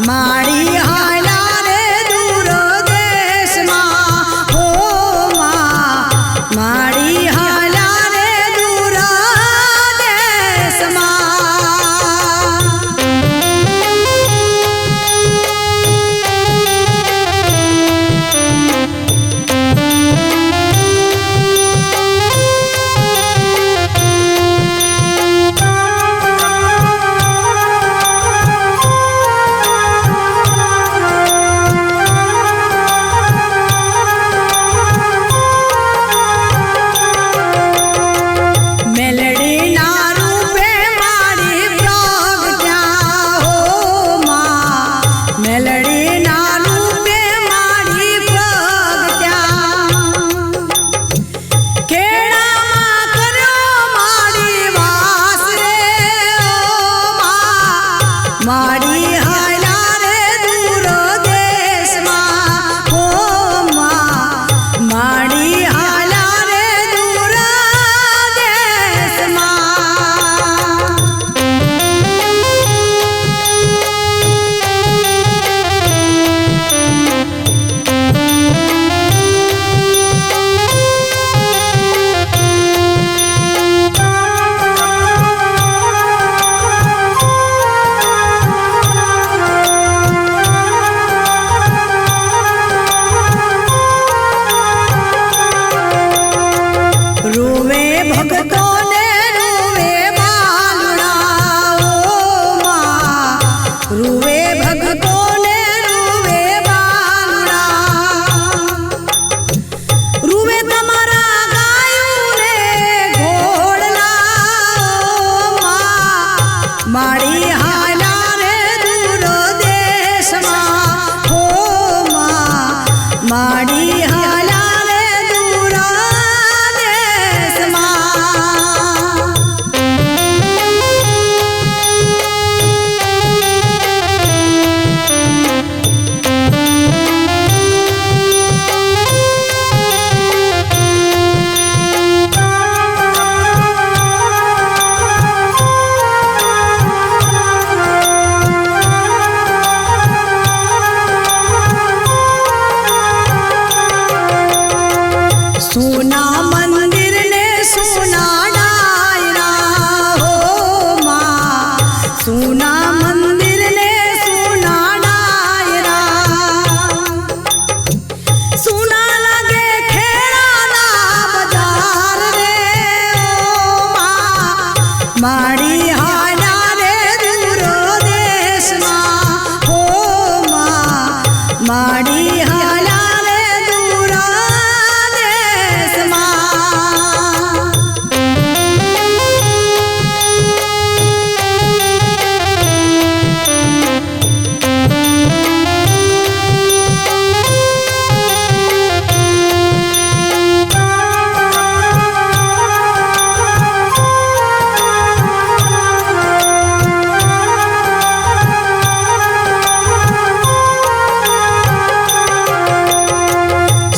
માડી હાલા રે દૂર દેશમાં હો માં માડી હાલા રે દૂર દેશમાં માડી હાલા રે દૂર દેશમાં હો માં માડી હાલા રે દૂર દેશમાં રૂવે ભગતો ને રૂવે બાલુડા ઓ માં રૂવે ભગતો ને રૂવે બાલુડા રૂવે તમારા ગાયું ને ઘોડલા ઓ માં માડી હાલા રે દૂર દેશમાં હો માં માડી હાલા રે દૂર સોના મંદિર ને સોના ડાયરા હો માં સોના મંદિર ને સોના ડાયરા સોના લાગે ખેડાના બજાર રે ઓ માં માડી હાલા રે દૂર દેશમાં હો માં માડી હાલા રે દૂર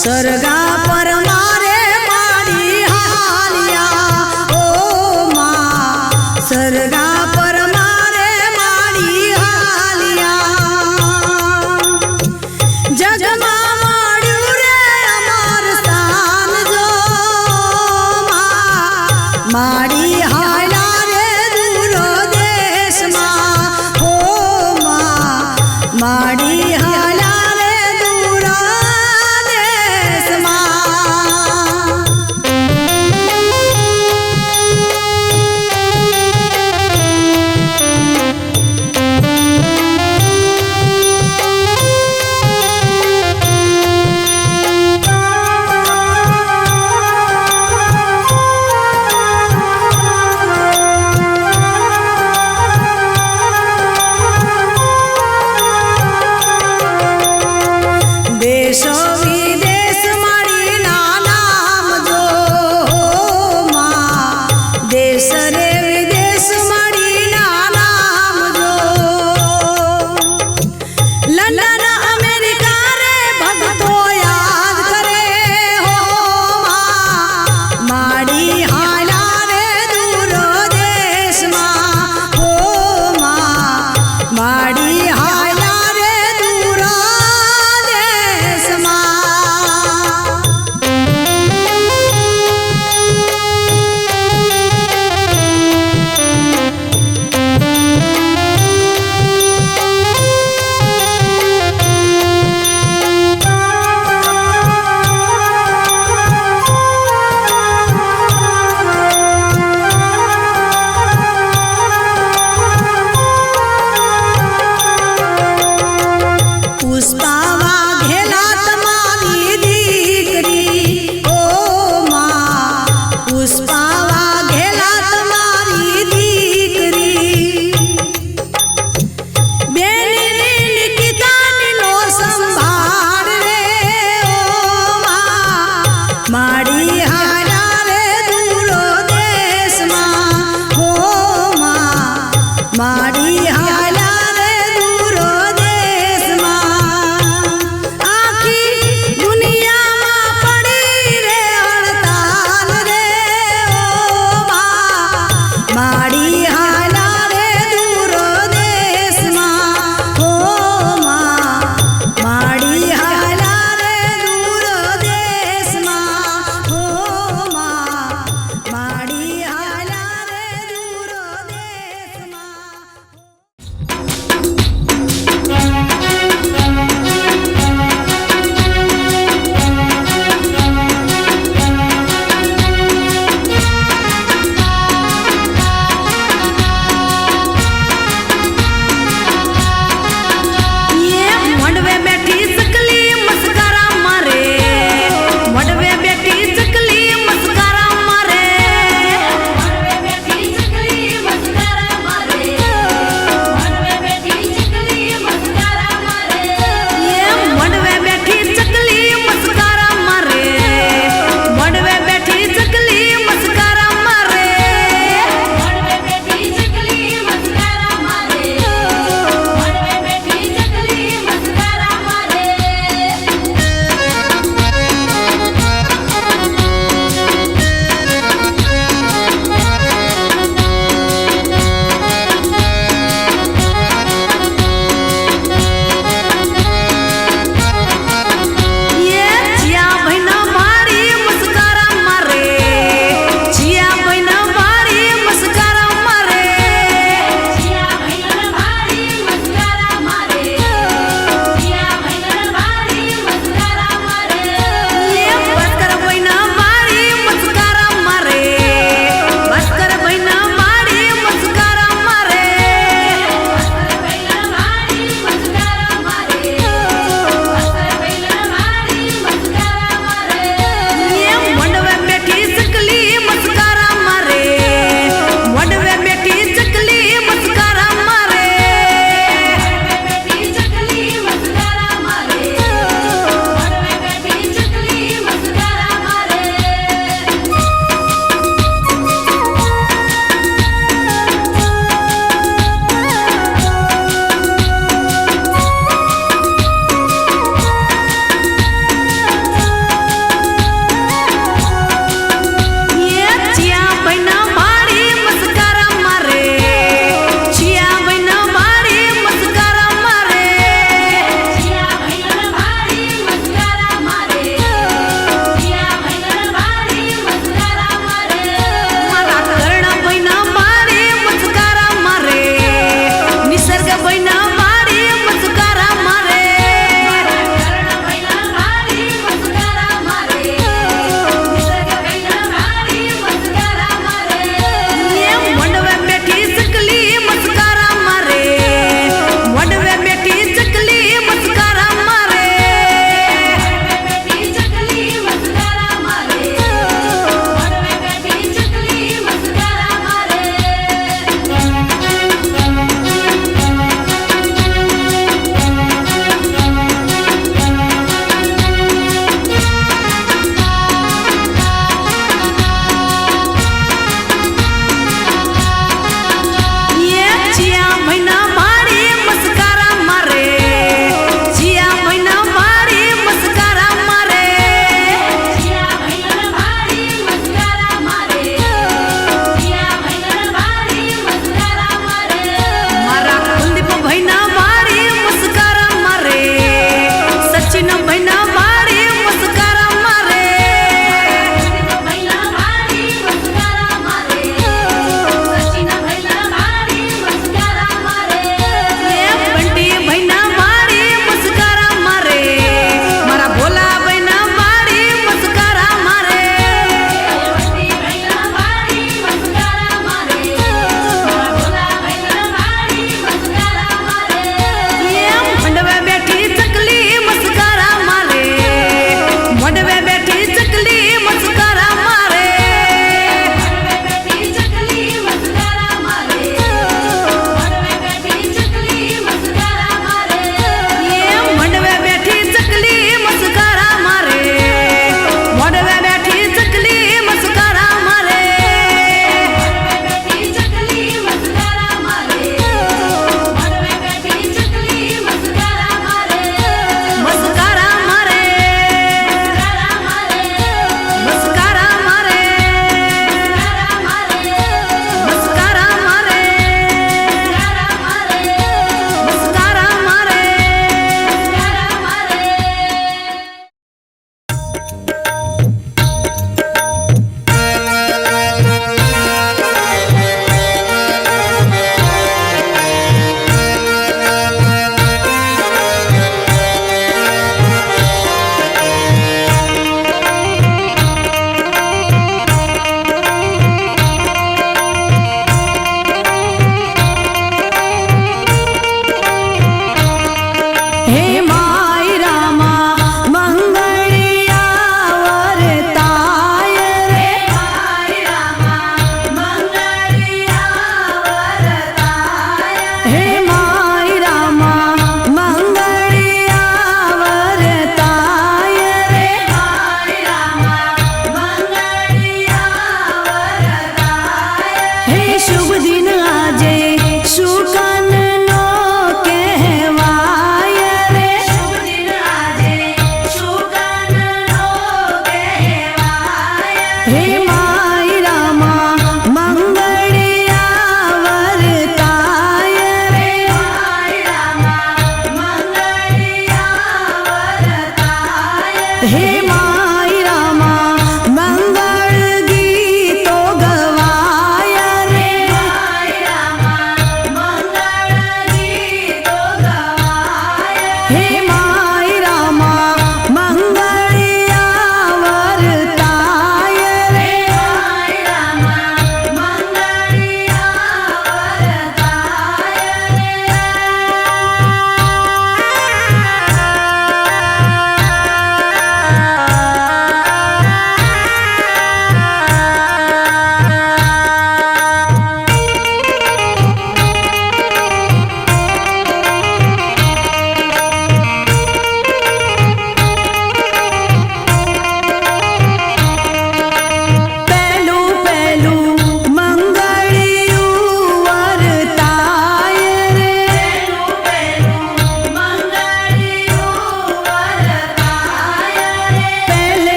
સરગા પર મારે માડી હાલિયા ઓ માં સરગા પર મારે માડી હાલિયા જગમાં મળ્યું રે અમાર સ્થાન જો માં માડી હાલા રે દૂર દેશમાં હો માં માડી હાલા રે દૂર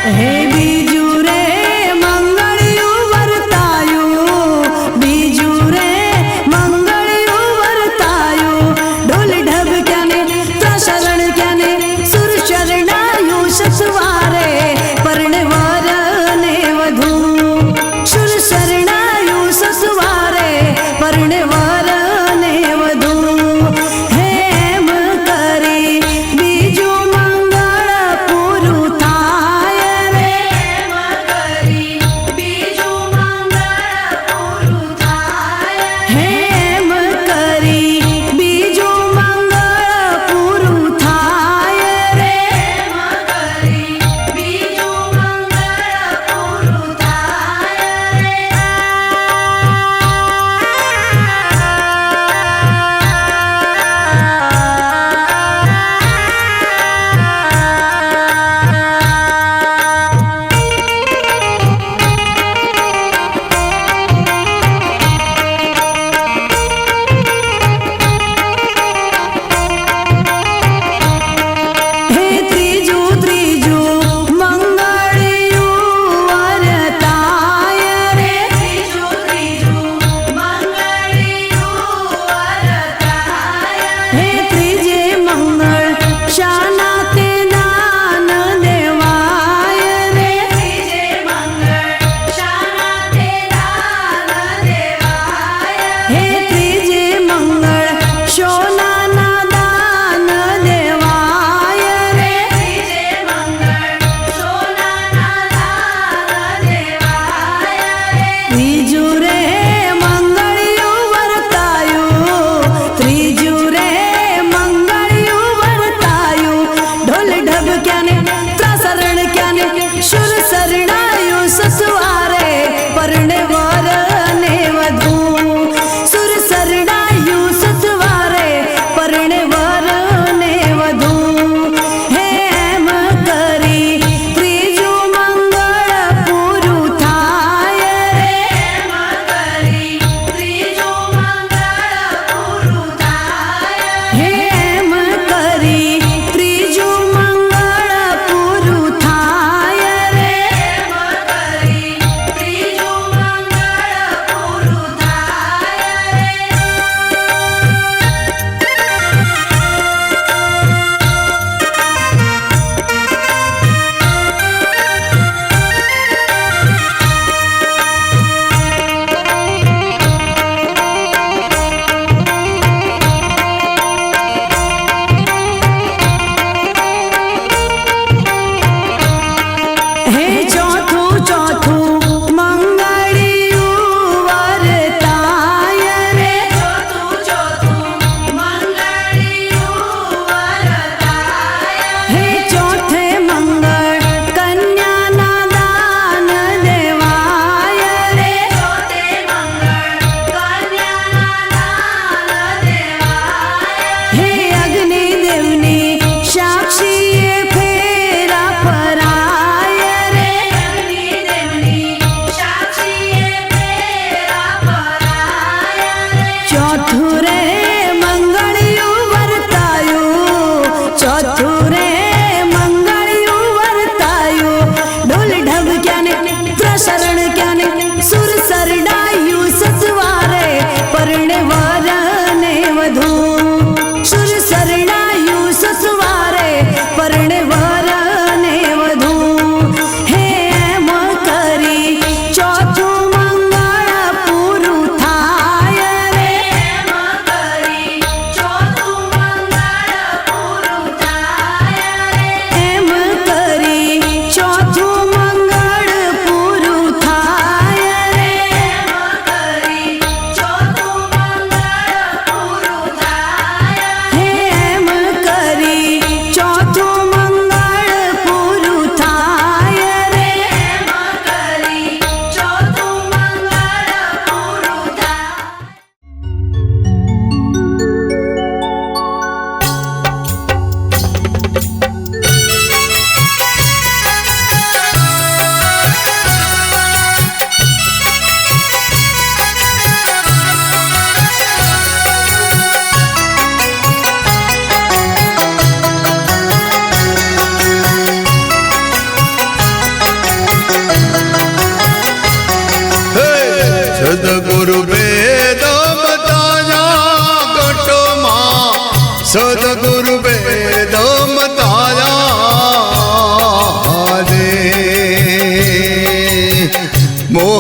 હે બીજું રે મંગળિયું વર્તાયું, બીજું રે મંગળિયું વર્તાયું. ઢોલ ઢબક્યાને ત્રસરણ ક્યાને સુર શરણાયું સસવારે પરણવર ને વધુ. સુર શરણાયું સસવારે પરણવર ને વધુ. હેમ કરી બીજું મંગળ પૂરું થાય રે.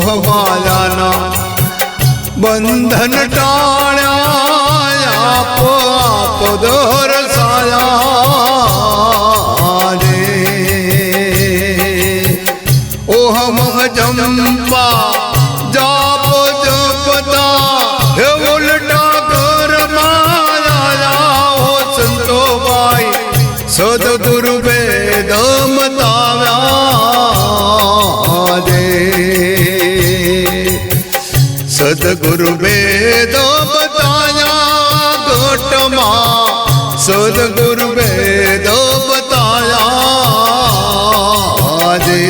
मोह मायाना बंधन टाळ्या आप दरसाया रे ओहम जंपा जाप जपता हे उलटा कर माया हो संतो बाई सदगुरु वेद मताव्या रे सदगुरु वेद बताया गोटमा सदगुरु वेद बताया रे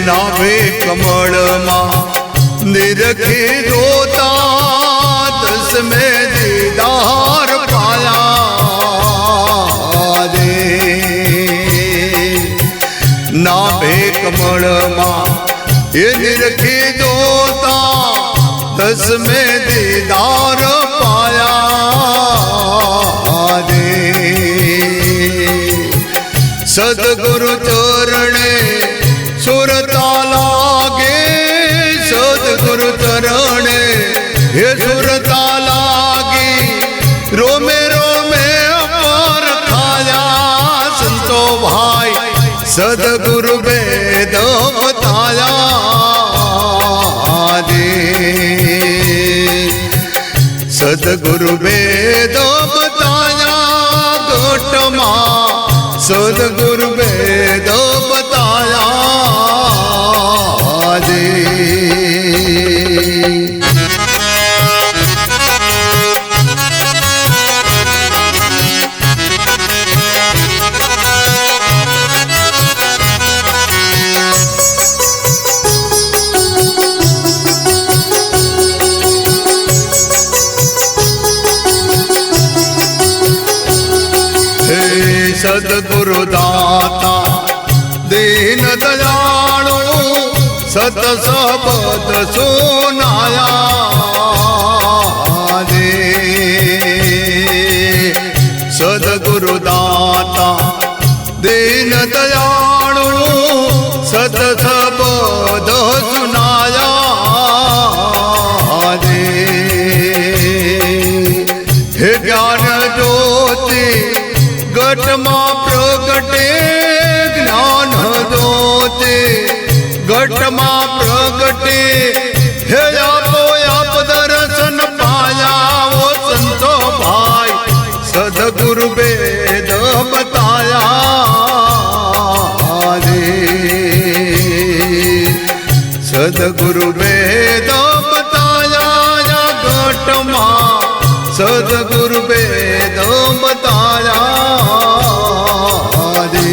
नाभे कमल मां निरखे दोता दस में दीदार पाया रे नाभे कमल मां ये निरखे दोता दस में दीदार पाया रे सदगुरु चरणे सुरता लागे सदगुरु चरणे हे सुरता लागी रोमे रोमे अपार खाया संतो भाई सदगुरु वेद बताया रे सदगुरु वेद बताया गोटमा सदगुरु वेद बताया रे सदगुरु दाता दीन दयाळु सत सबद सुनाया रे सदगुरु दाता दीन दयाळु सत सबद सुनाया रे हे ज्ञान ज्योति घटमा प्रगटे ज्ञान दोते घटमा प्रगटे हे आपो आप दर्शन पाया वो संतो भाई सदगुरु वेद बताया रे सदगुरु वेद बताया या घटमा सदगुरु वेद बताया रे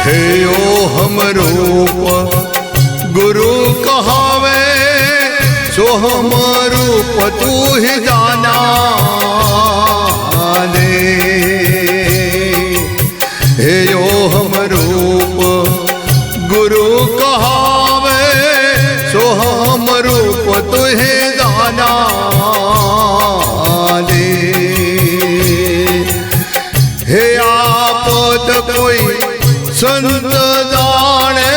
हे ओ हम रूप गुरु कहावे सो हम रूप तू ही जाना रे हे ओ हम रूप गुरु कहावे सो हम रूप तू ही जाना रे हे आपत कोई संत जाने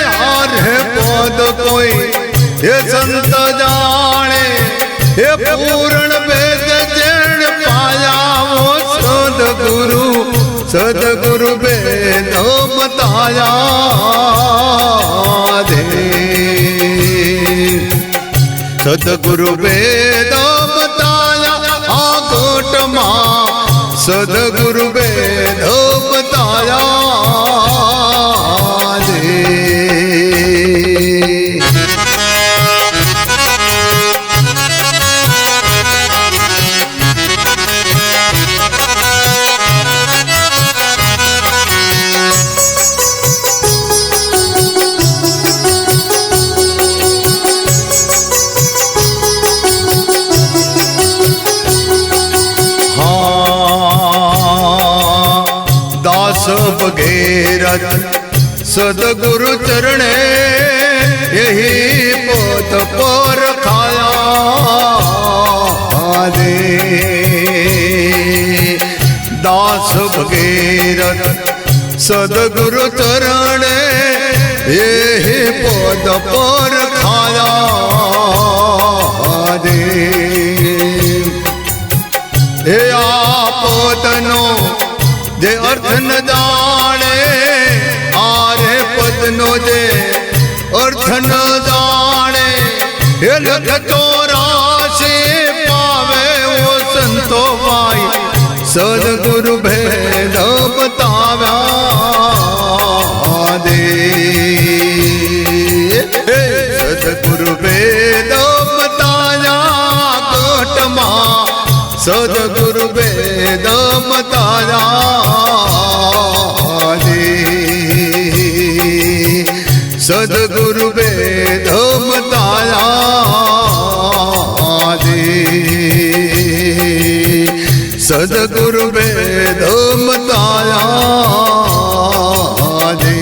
यार है पद कोई ये संत जाने ये पूर्ण वेद जन पाया वो सदगुरु वेद बताया दे सदगुरु वेद बताया आकोट मां सदगुरु वेद बताया दे। भगीरथ सदगुरु चरणे यही पोत पर खाया दे। दास भगीरथ सदगुरु चरणे यही पोत पर खाया दे। ए आपतनो जे अर्थ न जाने आरे पदनो जे अर्थ न जाने हे लख 84 पावे वो संतो भाई सदगुरु भेद बताव्या दे। सदगुरु भेद बताया कोटमा सदगुरु वेद बताया दे। सदगुरु वेद बताया दे। सदगुरु वेद बताया दे।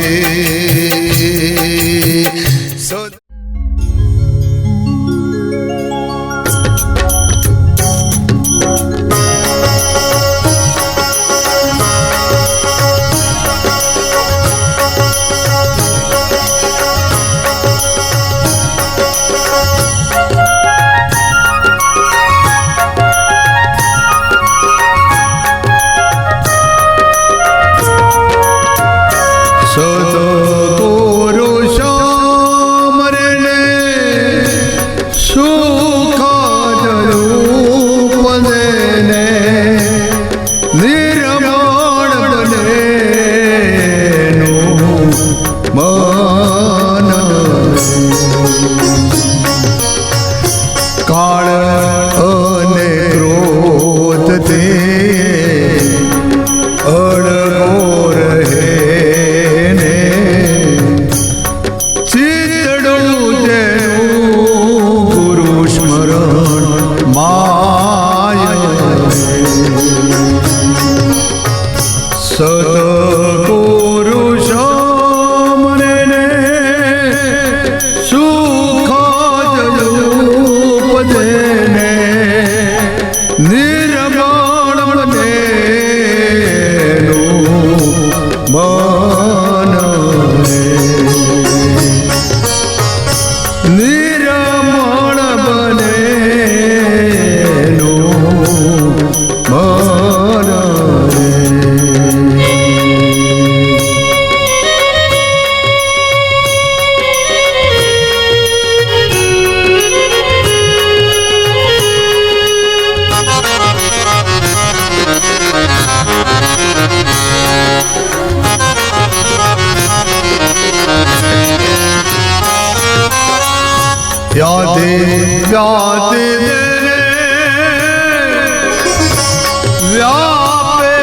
व्यापे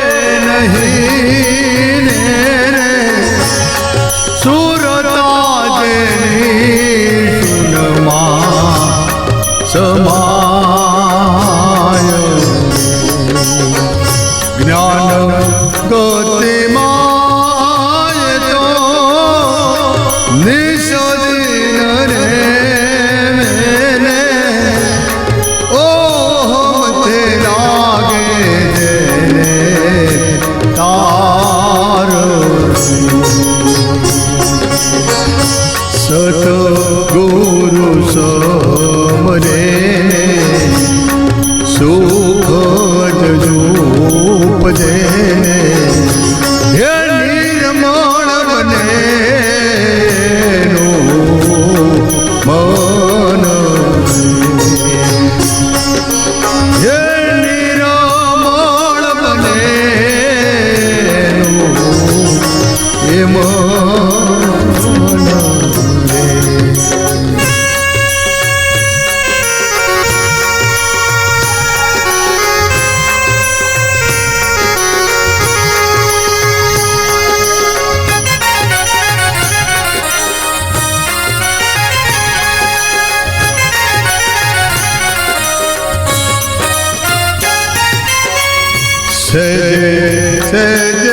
नहीं रे सुरता देनी सुनमा समाय ज्ञान गतिमाय तो निषदिन रे मैंने ओ ते लागे देने तार सतगुरु समरे सुख जूप देने हे निर्मल बने नो मन हे निर्मल बने नो हे मन सज सज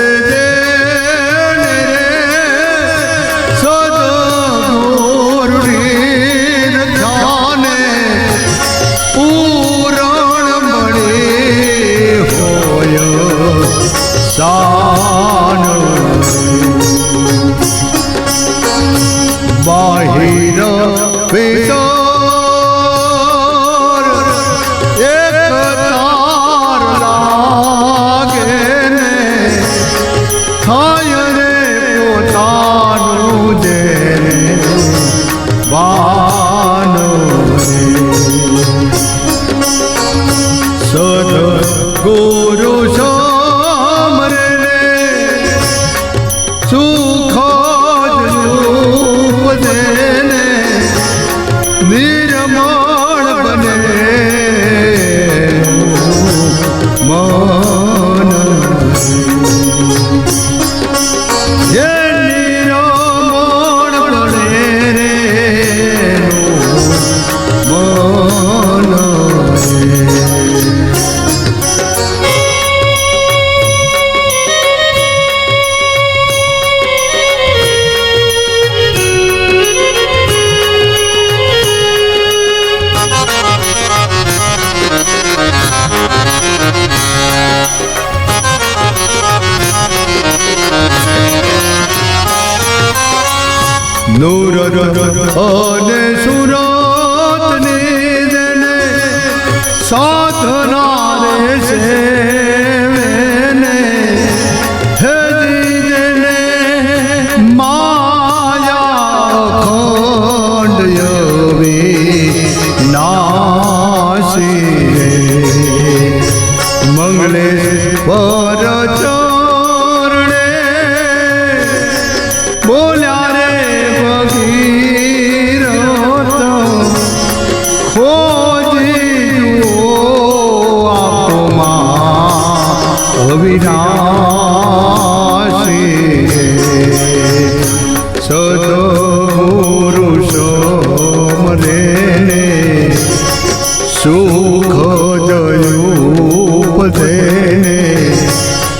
નૂર અને સુરત નિદને સાધના રે સેવેને હે દીદને માયા ખંડ યવી નાસી મંગલે પર ચરણે બોલ્યા રે ભગીરથ ખોજી જુઓ આપમાં અવિનાશી સદપુરુષો મરેને સુખ જયુપદેને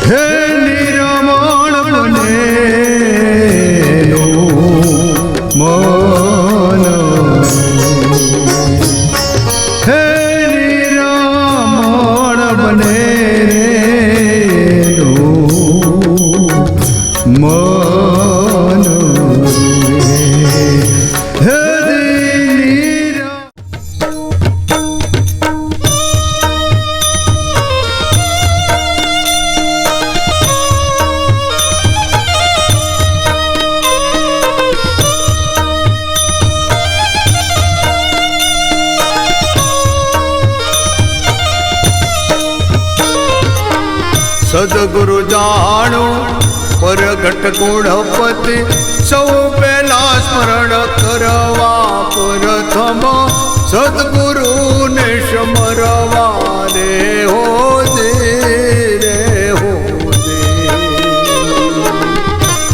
હે નિરમણ બને મન હે નિરમણ બને મન હે સદગુરુ જાણો પરગટ ગુણપતિ સૌ પહેલા સ્મરણ કરવા પ્રથમ સદગુરુને સમરવા રે હો દે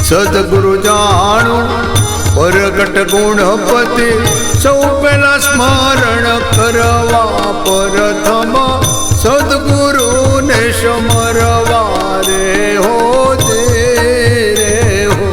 સદગુરુ જાણો પરગટ ગુણપતિ સૌ પહેલા સ્મરણ કરવા પ્રથમ સદગુરુને સમરવા રે હો દે હો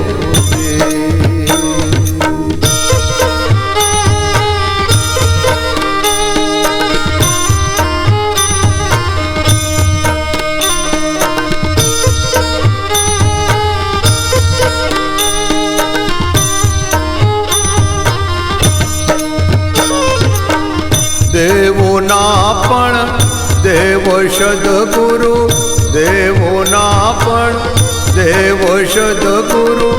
દેવોના પણ દેવ સદગુરુ દેવોના પણ દેવ સદગુરુ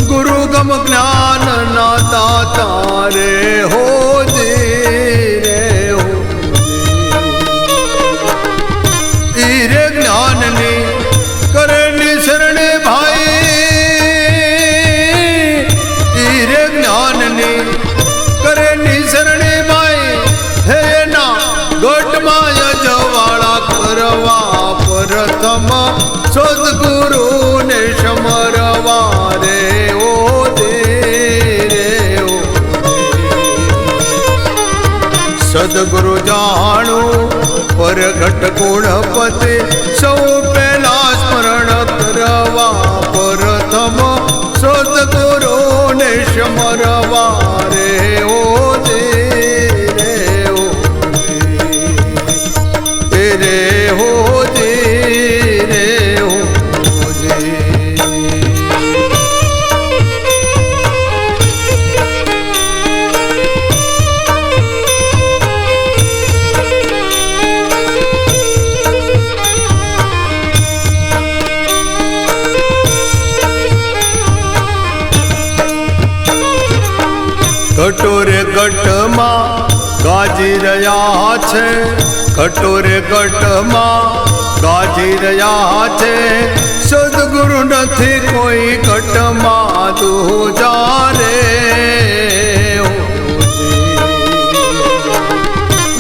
ગુરુ ગમ જ્ઞાન ના દાતા રે હો દે હો ઈરે જ્ઞાનની કરે નિસરણે ભાઈ ઈરે જ્ઞાનની કરે નિસરણે ભાઈ હે ના ગઢમાં જવાળા કરવા પ્રથમ સદગુરુને સમરવા રે ઓ દે ઓ સદગુરુ જાણું પરગટ ગુણપતિ સૌ પહેલા સ્મરણ કરવા પ્રથમ સદગુરુને સમરવા રે ઓ દે કટોરે ગઢમાં ગાજી રહ્યા છે કટોરે ગઢમાં ગાજી રહ્યા છે સદગુરુ નથી કોઈ ઘટમાં દૂજા રે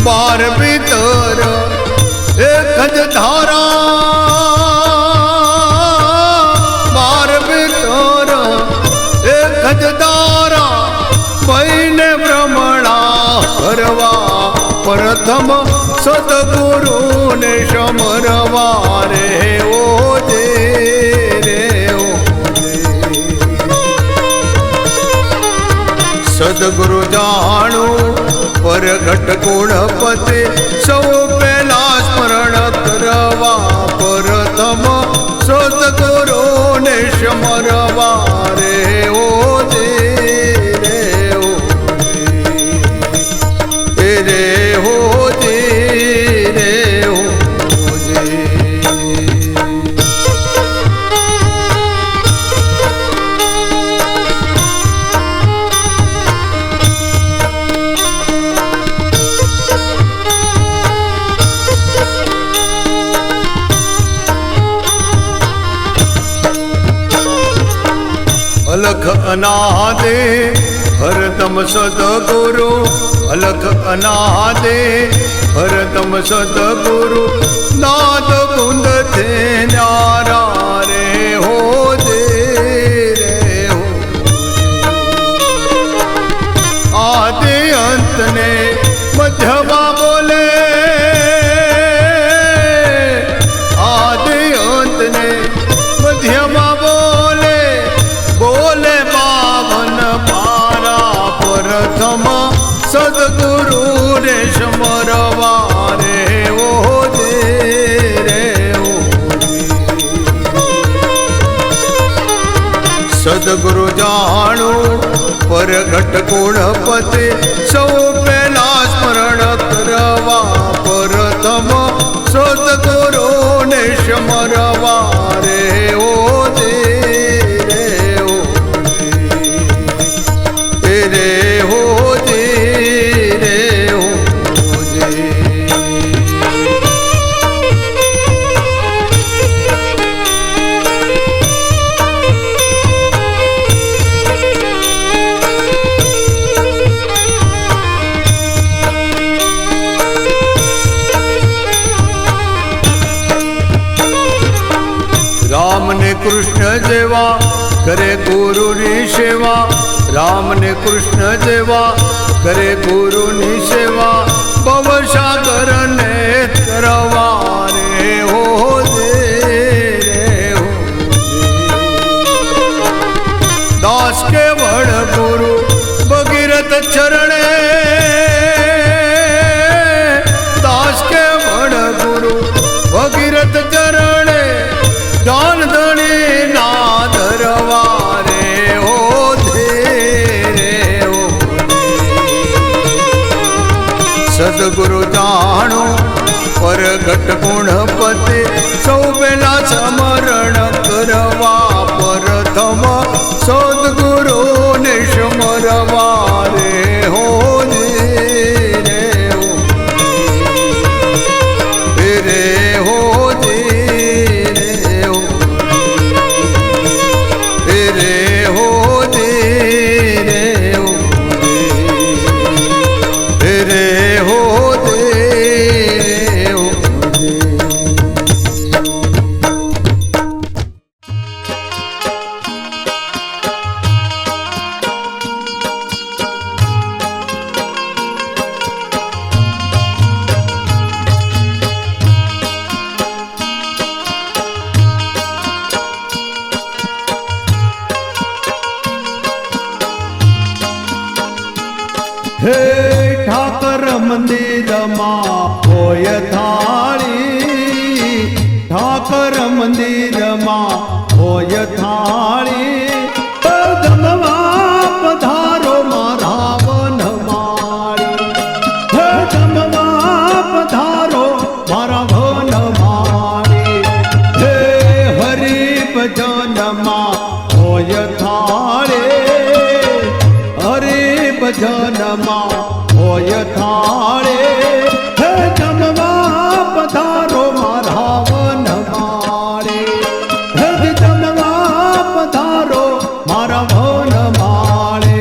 બાર ભીતર એક જ ધારા બાર ભીતર એક જ ધારા ભઈને ભ્રમણા કરવા પ્રથમ સદગુરુને સમરવા રે ઓ દે ઓ સદગુરુ જાણું પરગટ ગુણપતિ સૌ પહેલા સ્મરણ કરવા પ્રથમ સદગુરુને સમરવા રે ઓ દે અલખ અનાદે હરદમ સદગુરુ અલખ અનાદે હરદમ સદગુરુ નાદ ગુંદ થે ન્યારા રે હો દે રે હો આદિ અંતને મધ્યમાં બોલે આદિ અંતને મધ્યમાં બોલે બોલે બાવન પારા પ્રથમ સદગુરુ રે સમરવા રે ઓ દે રે ઓ સદગુરુ જાણું પરગટ ગુણપતિ સૌ પહેલા સ્મરણ કરવા પ્રથમ સદગુરુ ને સમરવા રે ઓ દે રે ઓ દે રે હો દે રે હો દે રામ ને કૃષ્ણ જેવા કરે ગુરુની સેવા રામ ને કૃષ્ણ જેવા કરે ગુરુની સેવા ભવસાગર ને તરવા રે હો દે રે હો દાસ કેવળ ગુરુ ભગીરથ ચરણે દાસ કેવળ ગુરુ ભગીરથ ચરણે જાન ધણી ના ધરવા રે હો દે રે હો સદગુરુ જાણો પરગટ ગુણપતિ સૌ પેલા સમરણ કરવા પ્રથમ સદગુરુ ને સમરવા રે હો દે રે હો રે હો દે હે ઠાકર મંદિરમાં હોય થાળી ઠાકર મંદિરમાં હોય થાળી જમવા પધારો મારા વનમાળી હે જમવા પધારો મારા વનમાળી હે હરિ ભજનમાં હોય થાળી હરિ ભજનમાં હોય થાળે હે જમવા પધારો મારા વનમાળે હે જમવા પધારો મારા વનમાળે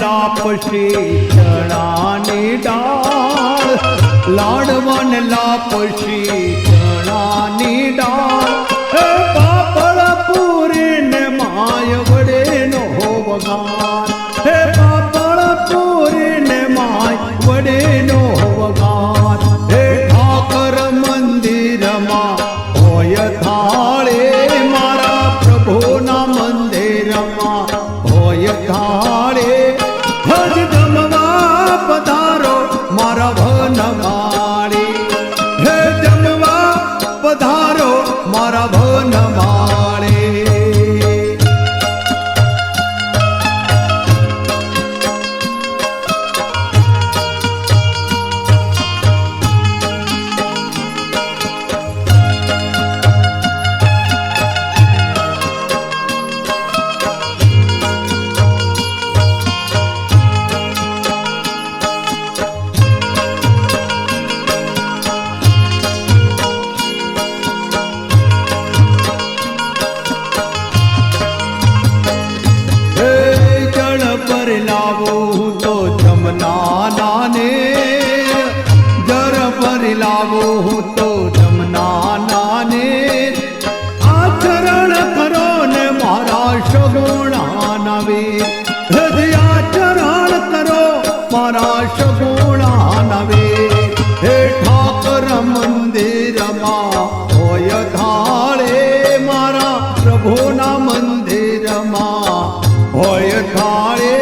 લાપસી ચણાની ડાળ લાડવાને લાપસી ચણાની ડાળ હે પાપડ પૂરીને માય વડે નો વગાર હે પાપડ પૂરીને માય વડે નો વગાર હે ઠાકર મંદિરમાં હોય થાળે મારા પ્રભુના મંદિરમાં હોય થાળે હજ જમવા પધારો મારા વનમાળી હે જમવા પ્રભુના મંદિરમાં હોય થાળે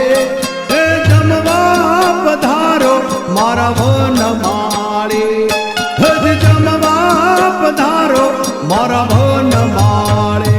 હે જમવા પધારો મારા વનમાળે હજ જમવા પધારો મારા વનમાળે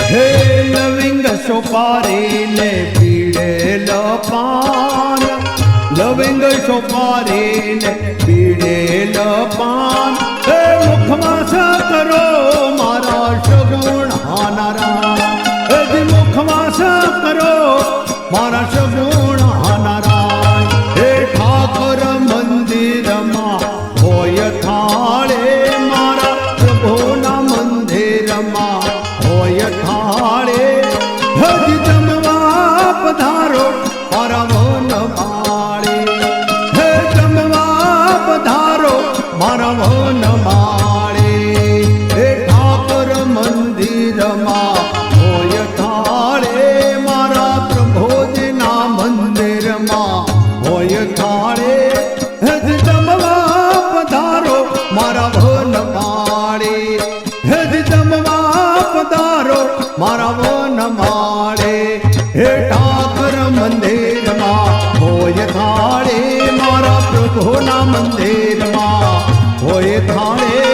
હે લવિંગ સોપારીને પીળેલ પાન લવિંગ સોપારીને પીળેલ પાન હે મુખવાસ કરો મારા સગુણ હાનારા હે મુખવાસ કરો મારા સગુણ હાનારા હે ઠાકર મંદિરમાં હોય થાળે મારા પ્રભુના મંદિરમાં હોય થાળે હજ જમવા પધારો મારા વનમાળે હે જમવા પધારો મારા વનમાળે હે ઠાકર મંદિરમાં હોય થાળે મારા પ્રભુજીના મંદિરમાં હોય થાળે હજ જમવા પધારો મારા વનમાળે હજ જમવા પધારો મારા વનમાળે હે ઠાકર મંદિરમાં હોય થાળે મારા પ્રભુના મંદિરમાં હોય થાળે